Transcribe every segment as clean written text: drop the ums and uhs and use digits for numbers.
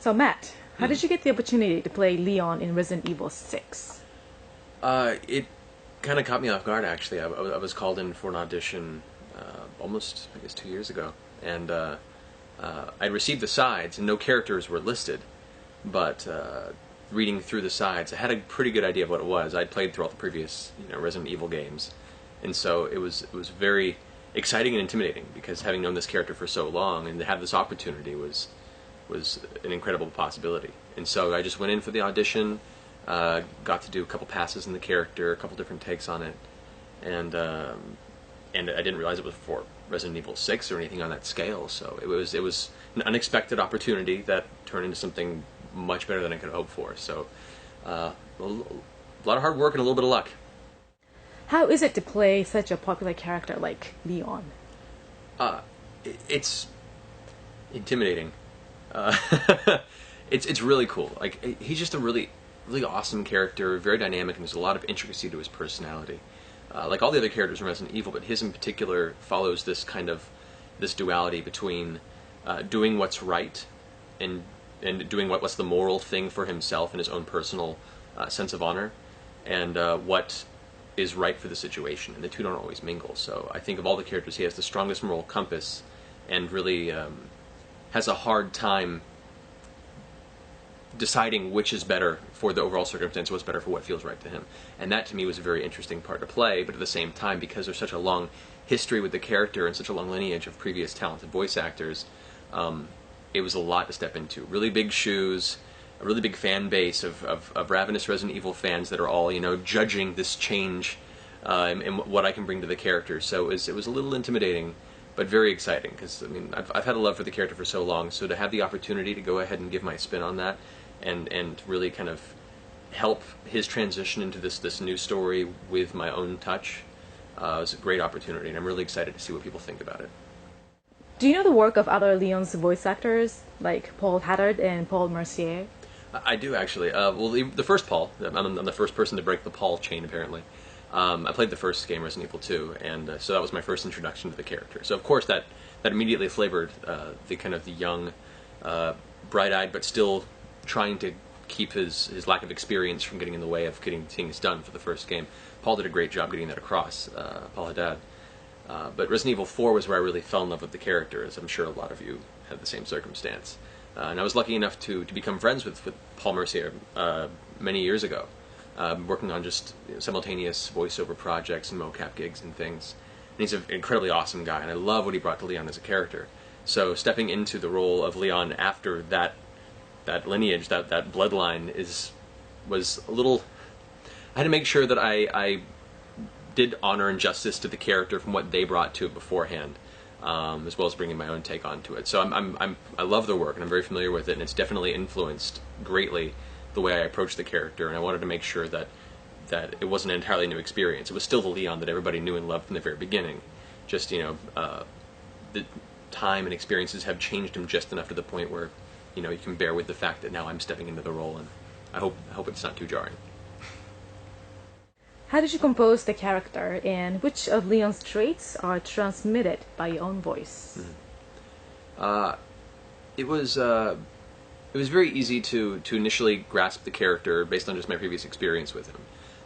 So Matt, how did you get the opportunity to play Leon in Resident Evil 6? It kind of caught me off guard, actually. I was called in for an audition almost, I guess, 2 years ago. And I received the sides, and no characters were listed. But reading through the sides, I had a pretty good idea of what it was. I'd played through all the previous Resident Evil games. And so it was very exciting and intimidating, because having known this character for so long, and to have this opportunity was an incredible possibility. And so I just went in for the audition, got to do a couple passes in the character, a couple different takes on it, and I didn't realize it was for Resident Evil 6 or anything on that scale. So it was an unexpected opportunity that turned into something much better than I could hope for. So a lot of hard work and a little bit of luck. How is it to play such a popular character like Leon? It's intimidating. It's really cool. Like, he's just a really awesome character, very dynamic, and there's a lot of intricacy to his personality. Like all the other characters in Resident Evil, but his in particular follows this duality between doing what's right and doing what's the moral thing for himself and his own personal sense of honor, and what is right for the situation, and the two don't always mingle. So I think of all the characters, he has the strongest moral compass, and really has a hard time deciding which is better for the overall circumstance, what's better for what feels right to him. And that to me was a very interesting part to play, but at the same time, because there's such a long history with the character and such a long lineage of previous talented voice actors, it was a lot to step into. Really big shoes, a really big fan base of ravenous Resident Evil fans that are all, judging this change and what I can bring to the character. So it was a little intimidating, but very exciting, because I've had a love for the character for so long. So to have the opportunity to go ahead and give my spin on that, and really kind of help his transition into this new story with my own touch, was a great opportunity, and I'm really excited to see what people think about it. Do you know the work of other Leon's voice actors, like Paul Haddard and Paul Mercier? I do, actually. Well, the first Paul, I'm the first person to break the Paul chain, apparently. I played the first game, Resident Evil 2, and so that was my first introduction to the character. So of course that immediately flavored the kind of the young, bright-eyed, but still trying to keep his lack of experience from getting in the way of getting things done for the first game. Paul did a great job getting that across, Paul Haddad. But Resident Evil 4 was where I really fell in love with the character, as I'm sure a lot of you had the same circumstance. And I was lucky enough to become friends with Paul Mercier many years ago, working on just simultaneous voiceover projects and mocap gigs and things. And he's an incredibly awesome guy, and I love what he brought to Leon as a character. So stepping into the role of Leon after that lineage, that bloodline, was a little... I had to make sure that I did honor and justice to the character from what they brought to it beforehand, as well as bringing my own take onto it. So I love their work, and I'm very familiar with it, and it's definitely influenced greatly the way I approach the character, and I wanted to make sure that it wasn't an entirely new experience. It was still the Leon that everybody knew and loved from the very beginning. Just, the time and experiences have changed him just enough to the point where, you can bear with the fact that now I'm stepping into the role, and I hope it's not too jarring. How did you compose the character, and which of Leon's traits are transmitted by your own voice? It was very easy to initially grasp the character based on just my previous experience with him.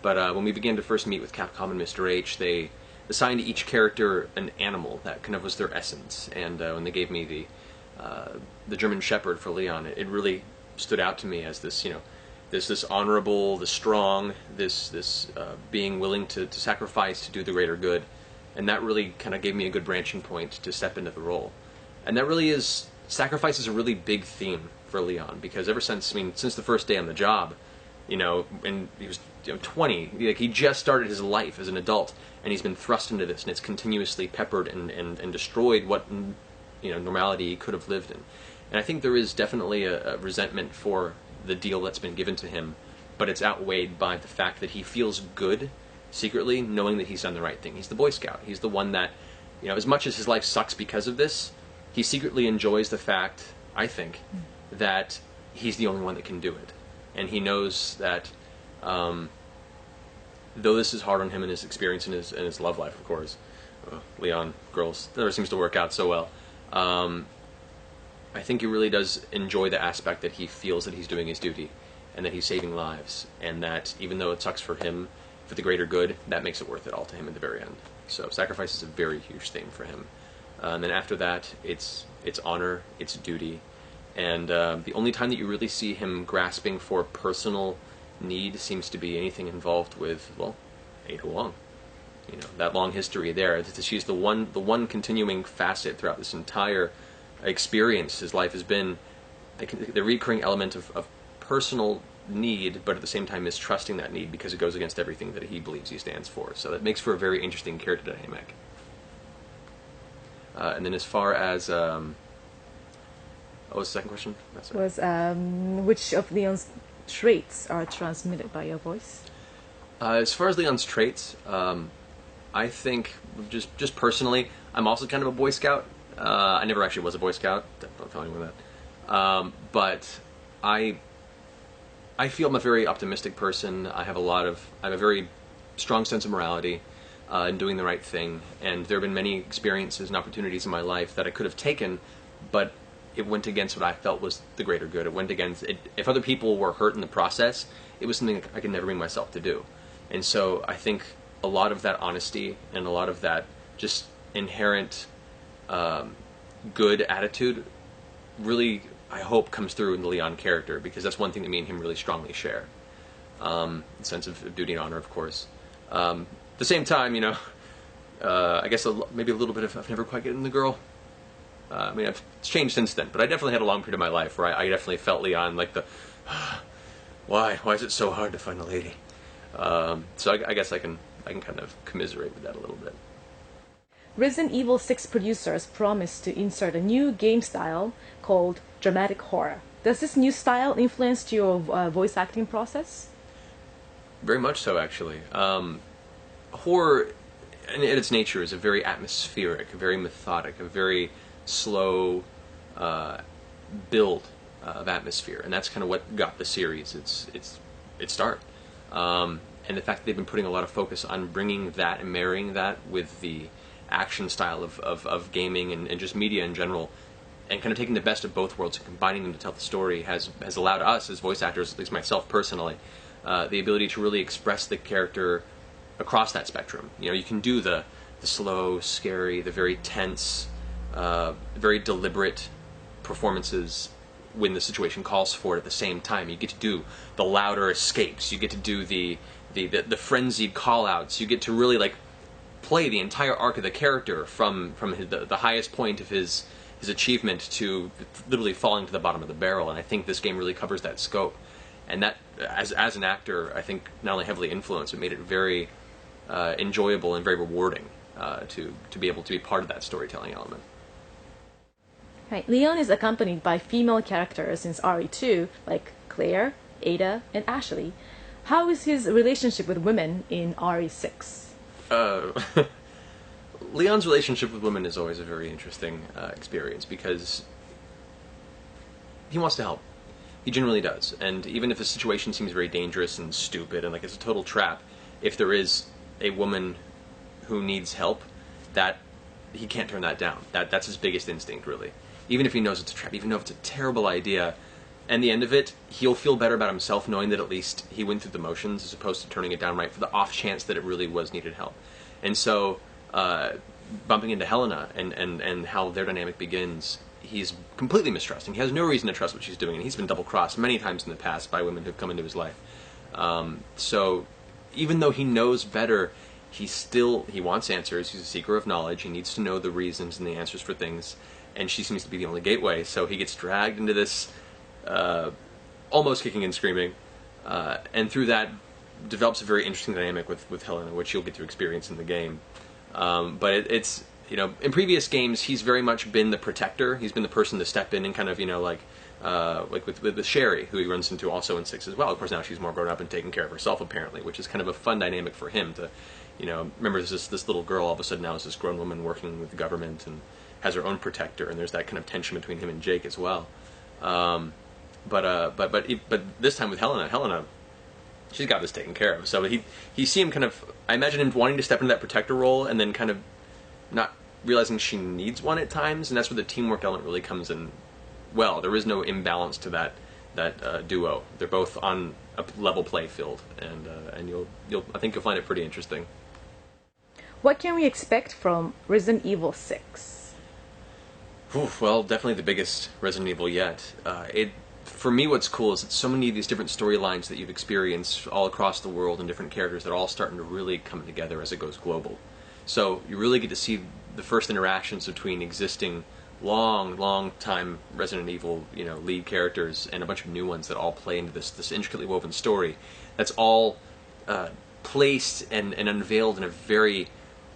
But when we began to first meet with Capcom and Mr. H, they assigned each character an animal that kind of was their essence. And when they gave me the German Shepherd for Leon, it really stood out to me as this, this honorable, this strong, this being willing to sacrifice to do the greater good. And that really kind of gave me a good branching point to step into the role. And that really is... Sacrifice is a really big theme for Leon, because ever since the first day on the job, and he was 20, like, he just started his life as an adult, and he's been thrust into this, and it's continuously peppered and destroyed what normality he could have lived in. And I think there is definitely a resentment for the deal that's been given to him, but it's outweighed by the fact that he feels good secretly, knowing that he's done the right thing. He's the Boy Scout. He's the one that, as much as his life sucks because of this, he secretly enjoys the fact, I think, that he's the only one that can do it. And he knows that, though this is hard on him and his experience and his love life, of course, Leon, girls, never seems to work out so well, I think he really does enjoy the aspect that he feels that he's doing his duty, and that he's saving lives, and that even though it sucks for him, for the greater good, that makes it worth it all to him at the very end. So sacrifice is a very huge thing for him. And then after that, it's honor, it's duty, and the only time that you really see him grasping for personal need seems to be anything involved with, well, Ada Wong. You know, that long history there. She's the one continuing facet throughout this entire experience his life has been, the recurring element of personal need, but at the same time mistrusting that need because it goes against everything that he believes he stands for. So that makes for a very interesting character dynamic. And then as far as what was the second question? That's Was which of Leon's traits are transmitted by your voice? As far as Leon's traits, I think just personally, I'm also kind of a Boy Scout. I never actually was a Boy Scout. Don't tell anyone that. But I feel I'm a very optimistic person. I have a very strong sense of morality and doing the right thing. And there have been many experiences and opportunities in my life that I could have taken, but it went against what I felt was the greater good. It went against it. If other people were hurt in the process, it was something I could never bring myself to do. And so I think a lot of that honesty and a lot of that just inherent good attitude really, I hope, comes through in the Leon character, because that's one thing that me and him really strongly share. The sense of duty and honor, of course. At the same time, you know, I guess maybe a little bit of I've never quite gotten the girl. I mean, it's changed since then, but I definitely had a long period of my life where I definitely felt Leon like the why is it so hard to find a lady? So I guess I can kind of commiserate with that a little bit. Resident Evil 6 producers promised to insert a new game style called dramatic horror. Does this new style influence your voice acting process? Very much so, actually. Horror, in its nature, is a very atmospheric, very methodic, a very slow build of atmosphere, and that's kind of what got the series its start. And the fact that they've been putting a lot of focus on bringing that and marrying that with the action style of gaming and just media in general, and kind of taking the best of both worlds and combining them to tell the story has allowed us as voice actors, at least myself personally, the ability to really express the character across that spectrum. You know, you can do the slow, scary, the very tense, very deliberate performances when the situation calls for it at the same time. You get to do the louder escapes. You get to do the frenzied call-outs. You get to really like play the entire arc of the character from the highest point of his achievement to literally falling to the bottom of the barrel. And I think this game really covers that scope. And that, as an actor, I think not only heavily influenced, it made it very enjoyable and very rewarding to be able to be part of that storytelling element. Right. Leon is accompanied by female characters in RE2, like Claire, Ada, and Ashley. How is his relationship with women in RE6? Leon's relationship with women is always a very interesting experience, because he wants to help. He genuinely does. And even if the situation seems very dangerous and stupid and like it's a total trap, if there is a woman who needs help, that he can't turn that down. That's his biggest instinct, really. Even if he knows it's a trap, even though it's a terrible idea, and the end of it, he'll feel better about himself knowing that at least he went through the motions as opposed to turning it down right for the off chance that it really was needed help. And so, bumping into Helena and how their dynamic begins, he's completely mistrusting. He has no reason to trust what she's doing, and he's been double-crossed many times in the past by women who've come into his life. So, even though he knows better, he wants answers. He's a seeker of knowledge. He needs to know the reasons and the answers for things, and she seems to be the only gateway. So he gets dragged into this, almost kicking and screaming, and through that develops a very interesting dynamic with Helena, which you'll get to experience in the game. But it's, you know, in previous games, he's very much been the protector. He's been the person to step in and kind of, you know, like with Sherry, who he runs into also in 6 as well. Of course, now she's more grown up and taking care of herself, apparently, which is kind of a fun dynamic for him to, you know, remember this little girl all of a sudden now is this grown woman working with the government and has her own protector, and there's that kind of tension between him and Jake as well. But this time with Helena, she's got this taken care of. So he see him kind of, I imagine him wanting to step into that protector role and then kind of not realizing she needs one at times, and that's where the teamwork element really comes in well. There is no imbalance to that duo. They're both on a level play field, and I think you'll find it pretty interesting. What can we expect from Resident Evil 6? Well, definitely the biggest Resident Evil yet. For me, what's cool is that so many of these different storylines that you've experienced all across the world and different characters that are all starting to really come together as it goes global. So you really get to see the first interactions between existing long time Resident Evil, lead characters and a bunch of new ones that all play into this intricately woven story. That's all placed and unveiled in a very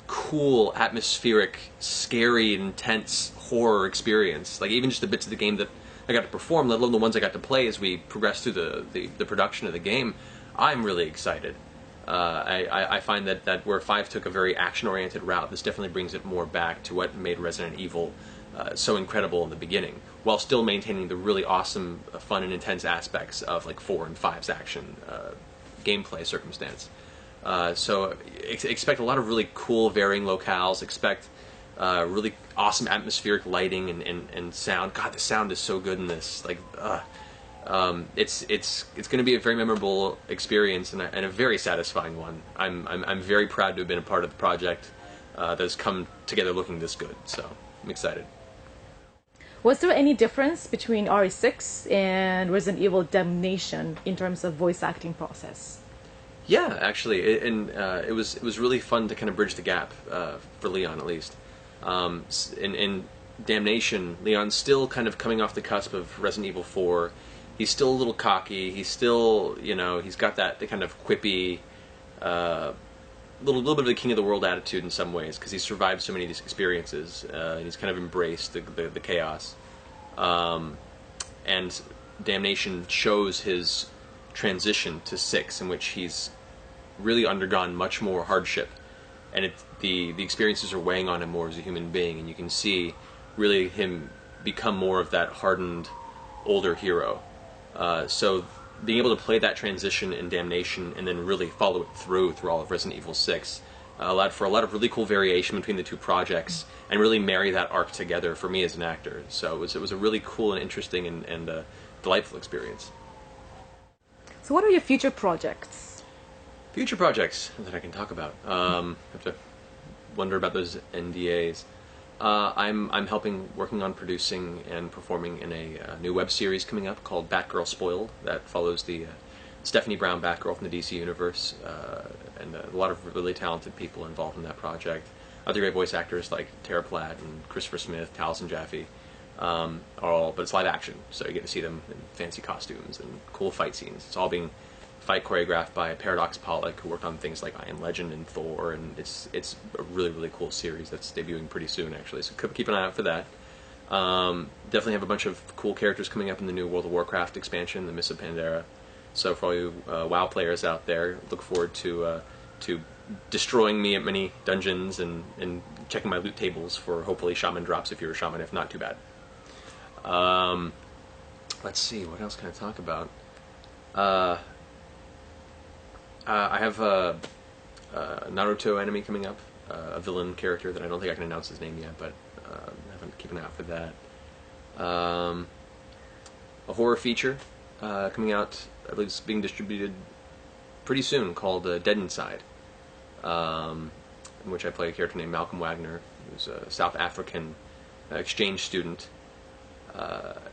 cool, atmospheric, scary, intense horror experience. Like even just the bits of the game that I got to perform, let alone the ones I got to play as we progress through the production of the game, I'm really excited. I find that where 5 took a very action-oriented route, this definitely brings it more back to what made Resident Evil so incredible in the beginning, while still maintaining the really awesome, fun, and intense aspects of like 4 and 5's action gameplay circumstance. So expect a lot of really cool, varying locales. Expect really awesome atmospheric lighting and sound. God, the sound is so good in this. Like, it's going to be a very memorable experience and a very satisfying one. I'm very proud to have been a part of the project that has come together looking this good. So I'm excited. Was there any difference between RE6 and Resident Evil Damnation in terms of voice acting process? Yeah, actually, it was really fun to kind of bridge the gap for Leon, at least. In Damnation, Leon's still kind of coming off the cusp of Resident Evil 4. He's still a little cocky. He's still, he's got that kind of quippy, little bit of a king of the world attitude in some ways, because he's survived so many of these experiences. And he's kind of embraced the chaos. And Damnation shows his transition to 6, in which he's really undergone much more hardship, and the experiences are weighing on him more as a human being, and you can see really him become more of that hardened older hero. So being able to play that transition in Damnation and then really follow it through all of Resident Evil 6 allowed for a lot of really cool variation between the two projects and really marry that arc together for me as an actor. So it was a really cool and interesting and delightful experience. So what are your future projects? Future projects that I can talk about. I have to wonder about those NDAs. I'm working on producing and performing in a new web series coming up called Batgirl Spoiled, that follows the Stephanie Brown Batgirl from the DC Universe, and a lot of really talented people involved in that project. Other great voice actors like Tara Platt and Christopher Smith, Taliesin Jaffe, but it's live action, so you get to see them in fancy costumes and cool fight scenes. It's all being fight choreographed by Paradox Pollock, who worked on things like I Am Legend and Thor, and it's a really cool series that's debuting pretty soon, actually, so keep an eye out for that. Definitely have a bunch of cool characters coming up in the new World of Warcraft expansion, the Mists of Pandaria, so for all you WoW players out there, look forward to destroying me at many dungeons and checking my loot tables for hopefully shaman drops if you're a shaman, if not, too bad. Let's see, what else can I talk about? I have a Naruto anime coming up, a villain character that I don't think I can announce his name yet, but keep an eye out for that. A horror feature coming out, I believe it's being distributed pretty soon, called Dead Inside, in which I play a character named Malcolm Wagner, who's a South African exchange student,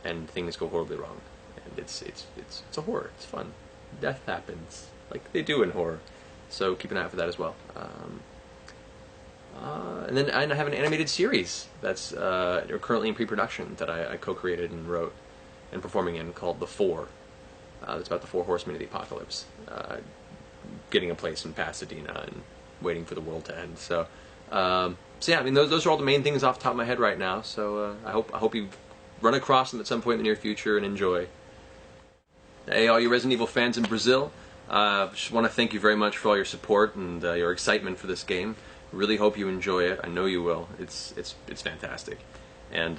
and things go horribly wrong. And it's a horror. It's fun. Death happens, like they do in horror. So keep an eye out for that as well. And then I have an animated series that's currently in pre-production that I co-created and wrote and performing in, called The Four. It's about the 4 horsemen of the apocalypse, getting a place in Pasadena and waiting for the world to end. So yeah, I mean those are all the main things off the top of my head right now. So I hope you run across them at some point in the near future and enjoy. Hey, all you Resident Evil fans in Brazil, just want to thank you very much for all your support and your excitement for this game. Really hope you enjoy it. I know you will. It's fantastic, and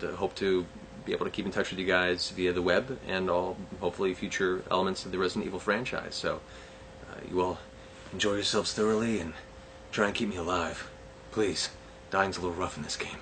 hope to be able to keep in touch with you guys via the web and all hopefully future elements of the Resident Evil franchise. So you all enjoy yourselves thoroughly and try and keep me alive, please. Dying's a little rough in this game.